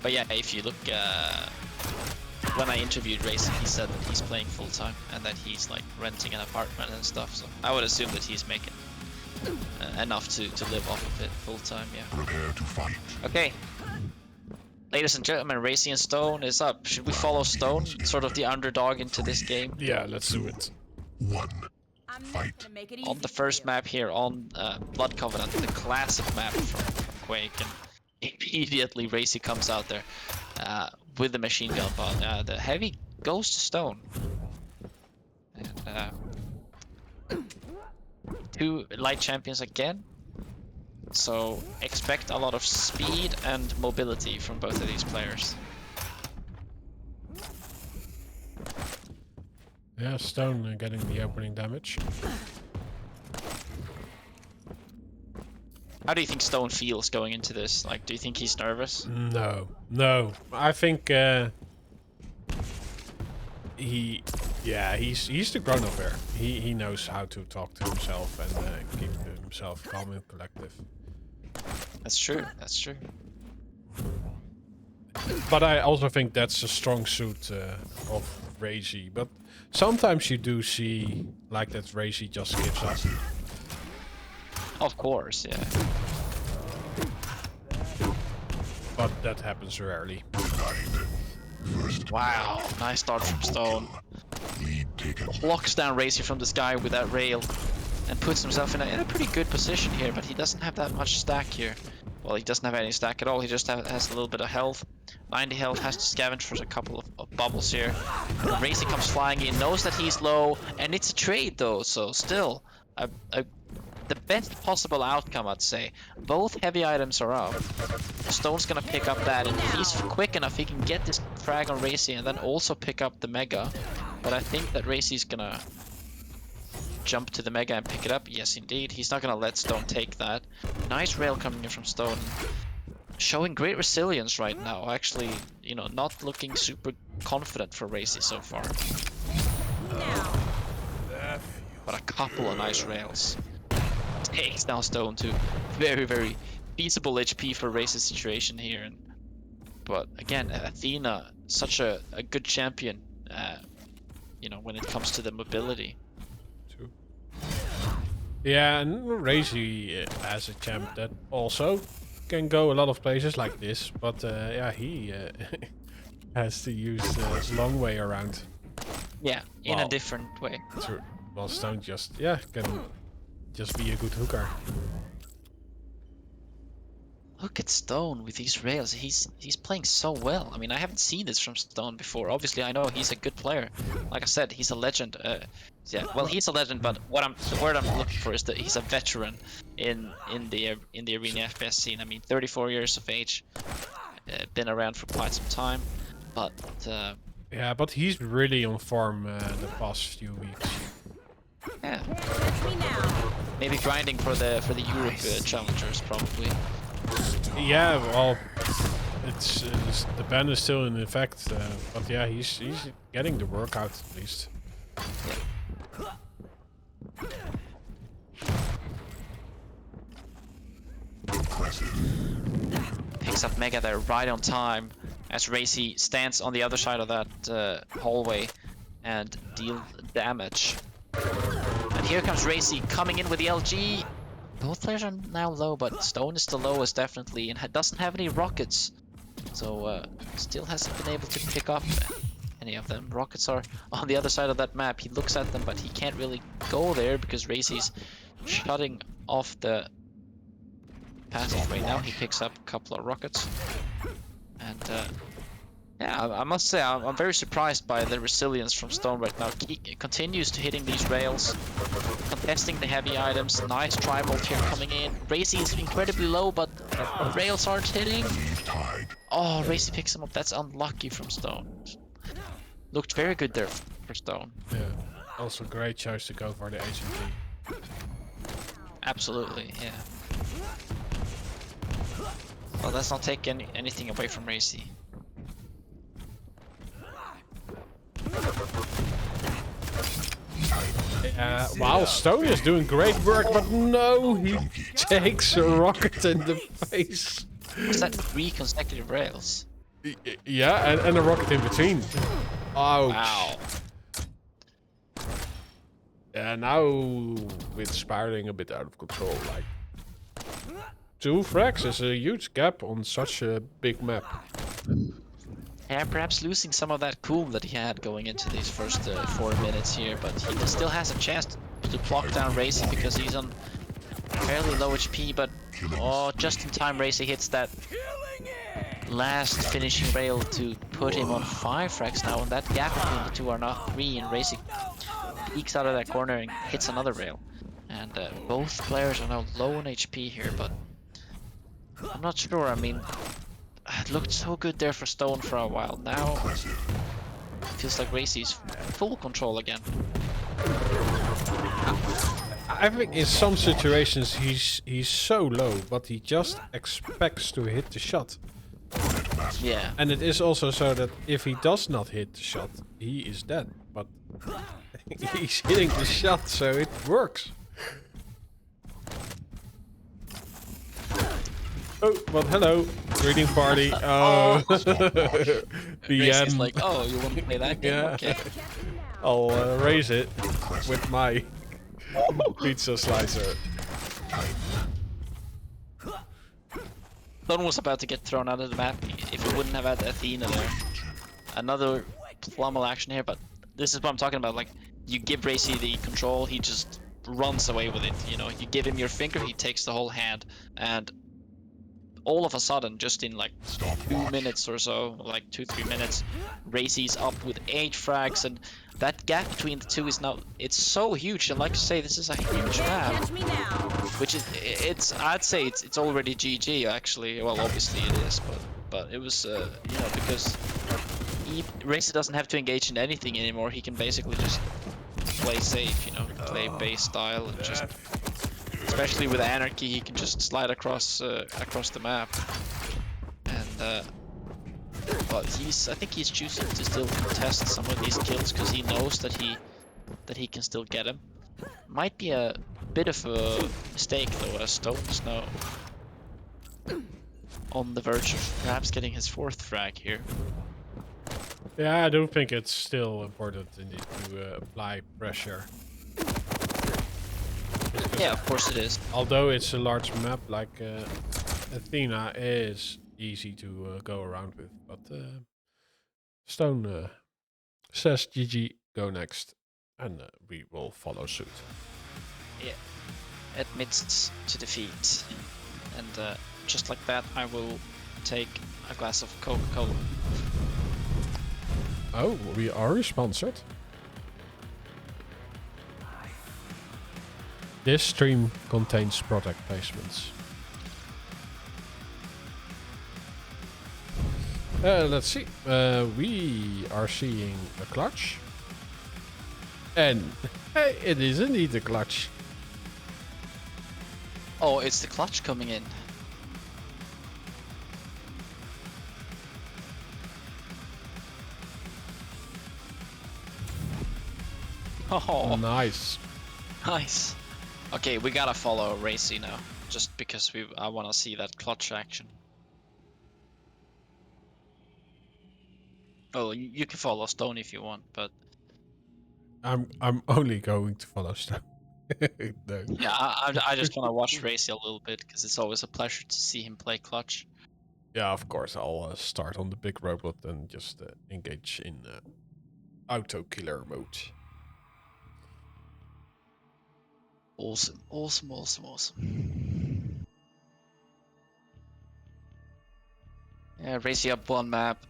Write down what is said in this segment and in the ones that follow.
But yeah, if you look, when I interviewed RAISY, he said that he's playing full time and that he's like renting an apartment and stuff. So I would assume that he's making enough to live off of it full time. Yeah. Prepare to fight. Okay. Ladies and gentlemen, RAISY and St0n is up. Should we follow St0n, sort of the underdog into this game? Yeah, let's do it. One. Fight. On the first map here, on Blood Covenant, the classic map from Quake, and immediately RAISY comes out there with the machine gun, but the heavy goes to St0n. And, two light champions again. So expect a lot of speed and mobility from both of these players. Yeah, St0n getting the opening damage. How do you think St0n feels going into this? Like, do you think he's nervous? No. I think he's the grown-up here. He knows how to talk to himself and keep himself calm and collective. That's true. That's true. But I also think that's a strong suit of RAISY. But sometimes you do see like that RAISY just gives up. Of course, yeah. But that happens rarely. Wow, nice start from St0n. Locks down RAISY from the sky with that rail and puts himself in a pretty good position here, but he doesn't have that much stack here. Well, he doesn't have any stack at all, he just has a little bit of health. 90 health, has to scavenge for a couple of bubbles here. RAISY comes flying in, knows that he's low, and it's a trade though, so still the best possible outcome, I'd say. Both heavy items are up. St0n's gonna pick up that, and if he's quick enough, he can get this frag on RAISY and then also pick up the Mega. But I think that RAISY's gonna jump to the Mega and pick it up. Yes, indeed. He's not gonna let St0n take that. Nice rail coming in from St0n. Showing great resilience right now. Actually, you know, not looking super confident for RAISY so far. But a couple of nice rails. Takes down St0n to very, very feasible HP for RAISY's situation here. But again, Athena, such a good champion, you know, when it comes to the mobility. True. Yeah, and RAISY as a champ that also can go a lot of places like this, but yeah, he has to use the long way around. Yeah, in a different way. True. Well, St0n just can just be a good hooker. Look at St0n with these rails. He's playing so well. I mean, I haven't seen this from St0n before. Obviously, I know he's a good player. Like I said, he's a legend. Yeah, well, he's a legend, but the word I'm looking for is that he's a veteran in the arena FPS scene. I mean, 34 years of age, been around for quite some time, but yeah, but he's really on form the past few weeks. Yeah, maybe grinding for the Europe challengers probably. Yeah, well, it's the ban is still in effect, but yeah, he's getting the workout at least. Picks up Mega there right on time as RAISY stands on the other side of that hallway and deal damage. And here comes RAISY coming in with the LG. Both players are now low, but St0n is the lowest definitely and doesn't have any rockets. So still hasn't been able to pick up any of them. Rockets are on the other side of that map. He looks at them, but he can't really go there because RAISY's shutting off the passageway. Now he picks up a couple of rockets. And yeah, I must say I'm very surprised by the resilience from St0n right now. He continues to hitting these rails, contesting the heavy items. Nice tri-bolt here coming in. RAISY is incredibly low, but the rails aren't hitting. Oh, RAISY picks him up. That's unlucky from St0n. Looked very good there for St0n. Yeah, also great choice to go for the HMT. Absolutely, yeah. Well, let's not take anything away from RAISY. Wow, St0n is doing great work, but no, he takes a rocket in the face. Was that 3 consecutive rails? Yeah, and a rocket in between. Ouch. Wow. Yeah, now it's spiraling a bit out of control. Like 2 frags is a huge gap on such a big map. Yeah, perhaps losing some of that cool that he had going into these first 4 minutes here, but he still has a chance to block down RAISY because he's on fairly low HP, but oh, just in time RAISY hits that last finishing rail to put him on 5 frags now, and that gap between the two are now 3, and RAISY peeks out of that corner and hits another rail. And both players are now low on HP here, but I'm not sure. I mean, it looked so good there for St0n for a while. Now it feels like RAISY's full control again. I think in some situations he's so low, but he just expects to hit the shot. Yeah. And it is also so that if he does not hit the shot, he is dead. But he's hitting the shot, so it works. Oh, but hello, greeting party. Oh, the RAISY's like, oh, you want to play that game? Yeah. Okay. I'll raise it with my pizza slicer. St0n was about to get thrown out of the map if he wouldn't have had Athena there. Another plummel action here, but this is what I'm talking about. Like, you give RAISY the control, he just runs away with it. You know, you give him your finger, he takes the whole hand, and all of a sudden, just in like 2 minutes or so, like 2-3 minutes, RAISY's up with 8 frags, and that gap between the two is now, it's so huge. And like I say, this is a huge map, which is, I'd say it's already GG actually. Well, obviously it is, but it was, you know, because RAISY doesn't have to engage in anything anymore. He can basically just play safe, you know, play base style, and just, especially with Anarchy, he can just slide across the map. And but I think he's choosing to still contest some of these kills because he knows that he can still get him. Might be a bit of a mistake though, as St0n's now on the verge of perhaps getting his 4th frag here. Yeah, I do think it's still important indeed to apply pressure. Yeah, of course it is. Although it's a large map, like Athena is easy to go around with, but St0n says GG, go next, and we will follow suit. Yeah, admits to defeat, and just like that, I will take a glass of Coca-Cola. Oh, we are sponsored. This stream contains product placements. Let's see. We are seeing a clutch. And hey, it is indeed a clutch. Oh, it's the clutch coming in. Oh, Nice. nice. Okay, we gotta follow RAISY now, just because I want to see that clutch action. Oh, you can follow St0n if you want, but I'm only going to follow St0n. No. yeah, I just want to watch RAISY a little bit because it's always a pleasure to see him play clutch. Yeah, of course. I'll start on the big robot and just engage in auto killer mode. Awesome, awesome, awesome, awesome. Yeah, RAISY up 1 map.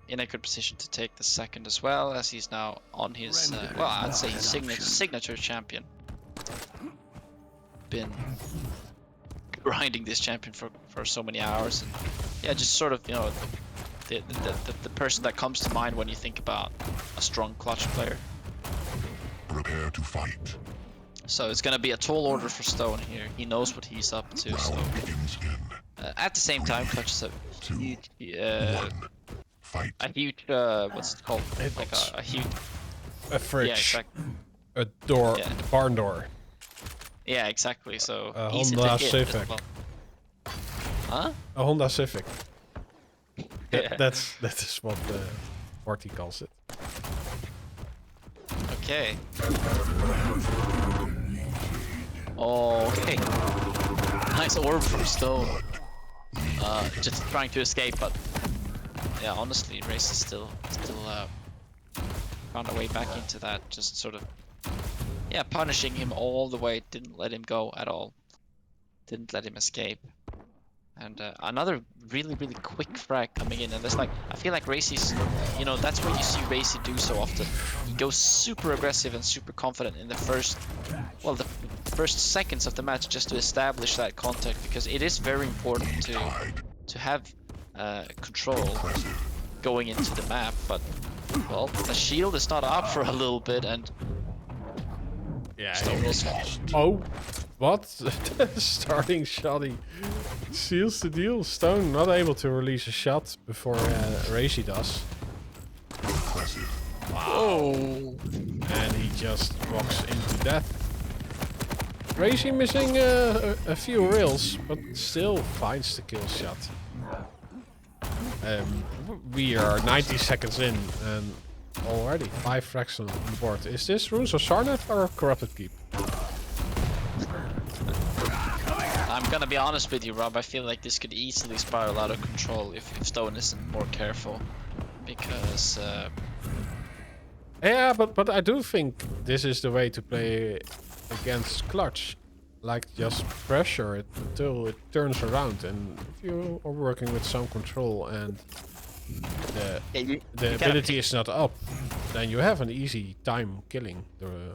In a good position to take the 2nd as well, as he's now on his, well, I'd say his signature champion. Been grinding this champion for so many hours, and yeah, just sort of, you know, the person that comes to mind when you think about a strong clutch player. Prepare to fight. So it's gonna be a tall order for St0n here. He knows what he's up to. So Round begins in at the same time, clutch is a huge, 1. Fight. a huge, what's it called? Like a huge, A fridge. yeah, exactly. A door. Yeah. Barn door. Yeah, exactly. So A easy Honda to hit as Civic. well. Huh? A Honda Civic. Yeah. That is what Forty calls it. Okay. Oh, okay. Nice orb from St0n. Just trying to escape, but yeah, honestly, RAISY still found a way back into that. Just sort of, yeah, punishing him all the way. Didn't let him go at all. Didn't let him escape. And another really quick frag coming in, and there's like, I feel like RAISY's, you know, that's what you see RAISY do so often. He goes super aggressive and super confident in the first seconds of the match, just to establish that contact, because it is very important to have control going into the map. But well, the shield is not up for a little bit, and Yeah. St0n was Oh, what? Starting shotty seals the deal. St0n not able to release a shot before RAISY does. Whoa! And he just walks into death. RAISY missing a few rails, but still finds the kill shot. We are 90 seconds in, and already 5 frags on board. Is this Runes of Sarnath or Corrupted Keep? I'm gonna be honest with you, Rob. I feel like this could easily spiral out of control if St0n isn't more careful, because Yeah, but I do think this is the way to play against Clutch. Like, just pressure it until it turns around, and if you are working with some control and the ability is not up, then you have an easy time killing the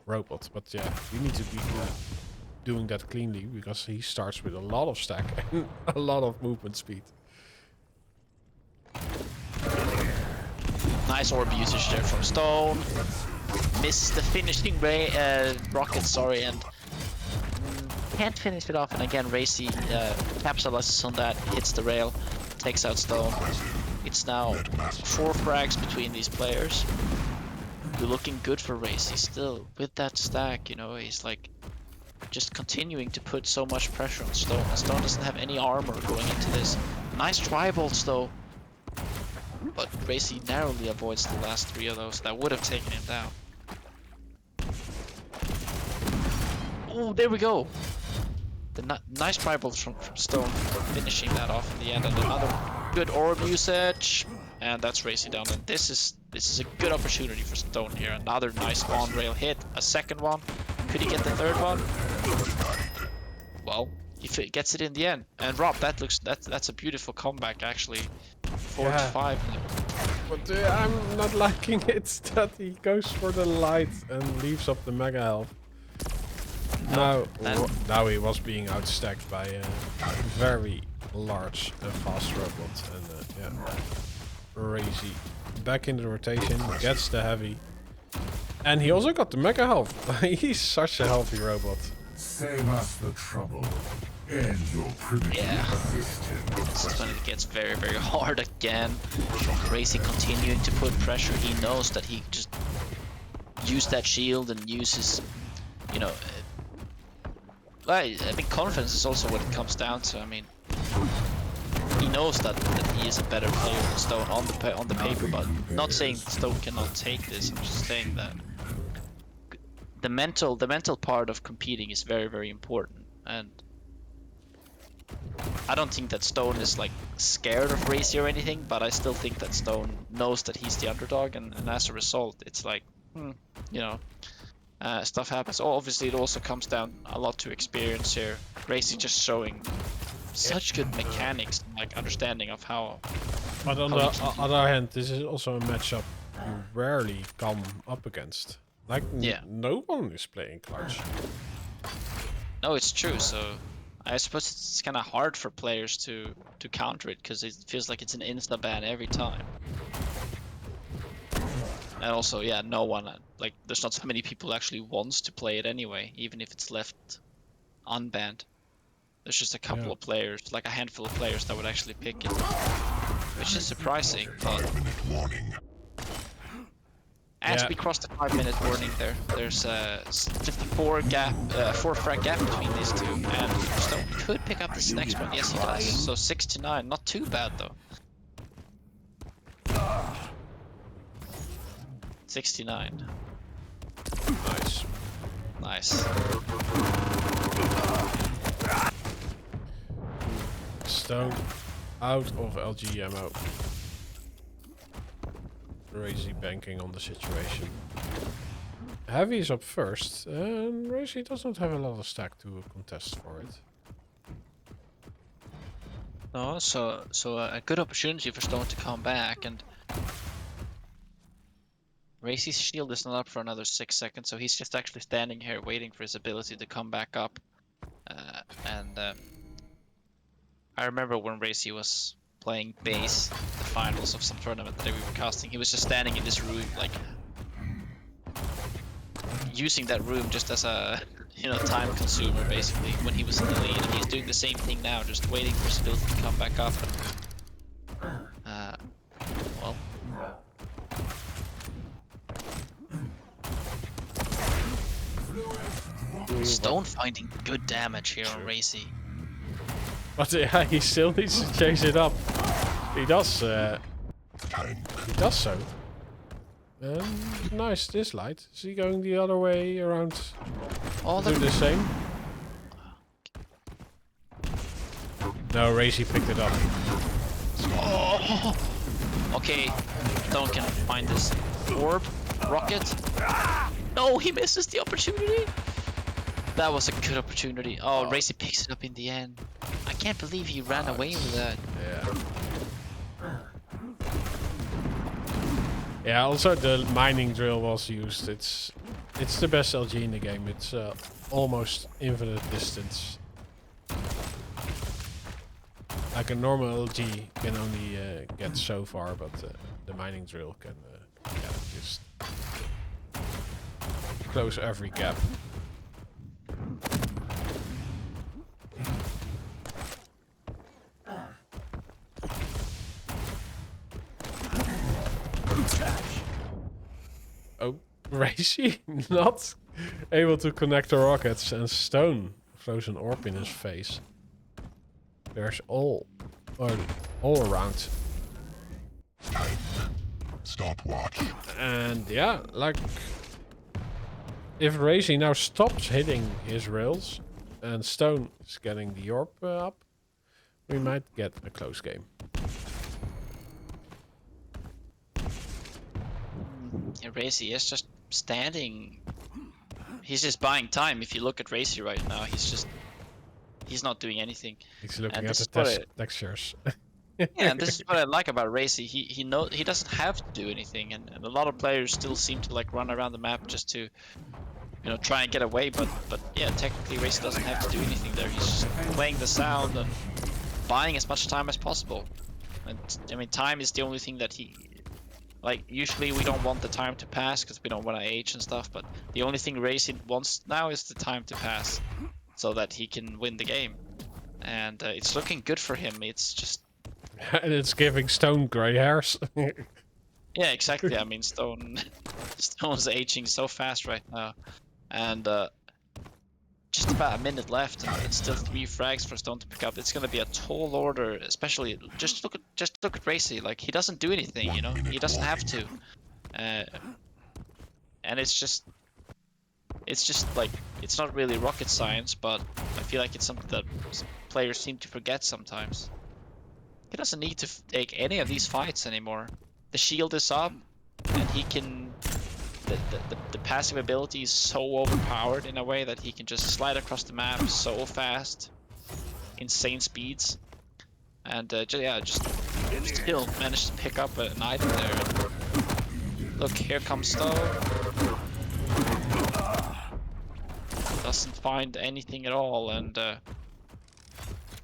robot. But yeah, you need to be doing that cleanly, because he starts with a lot of stack and a lot of movement speed. nice orb usage there from St0n. Missed the finishing rocket, sorry, and can't finish it off. And again, RAISY capitalizes on that, hits the rail, takes out St0n. It's now 4 frags between these players. You're looking good for RAISY still with that stack. You know, he's like just continuing to put so much pressure on St0n. St0n doesn't have any armor going into this. Nice tri-bolts though, but RAISY narrowly avoids the last 3 of those that would have taken him down. Oh, there we go. The nice tri-bolts from St0n, finishing that off in the end, and another good orb usage, and that's RAISY down. And this is a good opportunity for St0n here. Another nice on-rail hit, a second one. Could he get the third one? Well, he gets it in the end. And Rob, that's a beautiful comeback actually. 4-5. But I'm not liking it that he goes for the light and leaves up the mega health. Now he was being outstacked by a very large fast robot, and yeah, RAISY back in the rotation, gets the heavy, and he also got the mega health. He's such a healthy robot. Save us the trouble. End your primitive existence. This is when it gets very hard again. RAISY continuing to put pressure. He knows that he just used that shield and uses, you know. I mean, confidence is also what it comes down to. I mean, he knows that he is a better player than St0n on the paper, but not saying St0n cannot take this. I'm just saying that the mental part of competing is very important, and I don't think that St0n is like scared of RAISY or anything, but I still think that St0n knows that he's the underdog, and as a result, it's like, you know. Stuff happens. Obviously, it also comes down a lot to experience here. RAISY just showing such good mechanics, and like understanding of how. But on the other hand, this is also a matchup you rarely come up against. Like, no one is playing Clutch. No, it's true. So I suppose it's kind of hard for players to counter it, because it feels like it's an insta ban every time. And also, yeah, no one, like, there's not so many people who actually wants to play it anyway, even if it's left unbanned. There's just a couple of players, like a handful of players that would actually pick it, which is surprising, but as we cross the 5-minute warning there's just a 4 frag gap between these two, and St0n could pick up this next one. Yes, he does. So 6-9, not too bad though. 69. Nice. Nice. St0n out of LG ammo. RAISY banking on the situation. Heavy is up first, and RAISY doesn't have a lot of stack to contest for it. No, so a good opportunity for St0n to come back, and RAISY's shield is not up for another 6 seconds, so he's just actually standing here waiting for his ability to come back up. I remember when RAISY was playing base, the finals of some tournament that we were casting, he was just standing in this room, like, using that room just as a, you know, time consumer, basically, when he was in the lead, and he's doing the same thing now, just waiting for his ability to come back up. Well... St0n finding good damage here on RAISY. But yeah, he still needs to chase it up. He does. He does so. Nice, this light. Is he going the other way around? Oh, do the same? No, RAISY picked it up. Oh. Okay, St0n can find this orb rocket. No, he misses the opportunity. That was a good opportunity. Oh, RAISY picks it up in the end. I can't believe he ran away with that. Yeah. Yeah. Also, the mining drill was used. It's the best LG in the game. It's almost infinite distance. Like a normal LG can only get so far, but the mining drill can just close every gap. Oh, RAISY not able to connect the rockets, and St0n throws an orb in his face. There's all around. Stopwatch. And yeah, like if RAISY now stops hitting his rails and St0n is getting the orb up, we might get a close game. Yeah, RAISY is just standing. He's just buying time. If you look at RAISY right now, he's not doing anything. He's looking And at this the is what textures. Yeah, and this is what I like about RAISY. He doesn't have to do anything, and a lot of players still seem to like run around the map just to, you know, try and get away. But yeah, technically RAISY doesn't have to do anything there. He's just playing the sound and buying as much time as possible. And I mean, time is the only thing that he like. Usually we don't want the time to pass because we don't want to age and stuff. But the only thing RAISY wants now is the time to pass, so that he can win the game. And it's looking good for him. It's just. And it's giving St0n grey hairs. Yeah, exactly. I mean, St0n's aging so fast right now, and just about a minute left, and still 3 frags for St0n to pick up. It's gonna be a tall order, especially just look at RAISY. Like, he doesn't do anything, you know. He doesn't have to, and it's just like, it's not really rocket science, but I feel like it's something that players seem to forget sometimes. He doesn't need to take any of these fights anymore. The shield is up, and he can... The passive ability is so overpowered in a way that he can just slide across the map so fast. Insane speeds. And yeah, just still managed to pick up an item there. Look, here comes St0n. Doesn't find anything at all, and...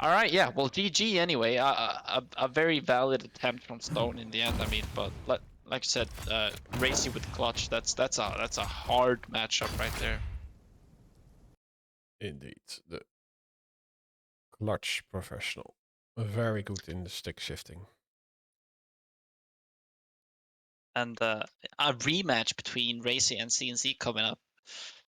Alright, yeah, well, GG anyway. A very valid attempt from St0n in the end, I mean, but like I said, RAISY with clutch, that's a hard matchup right there. Indeed, the clutch professional. Very good in the stick shifting. And a rematch between RAISY and St0n3 coming up.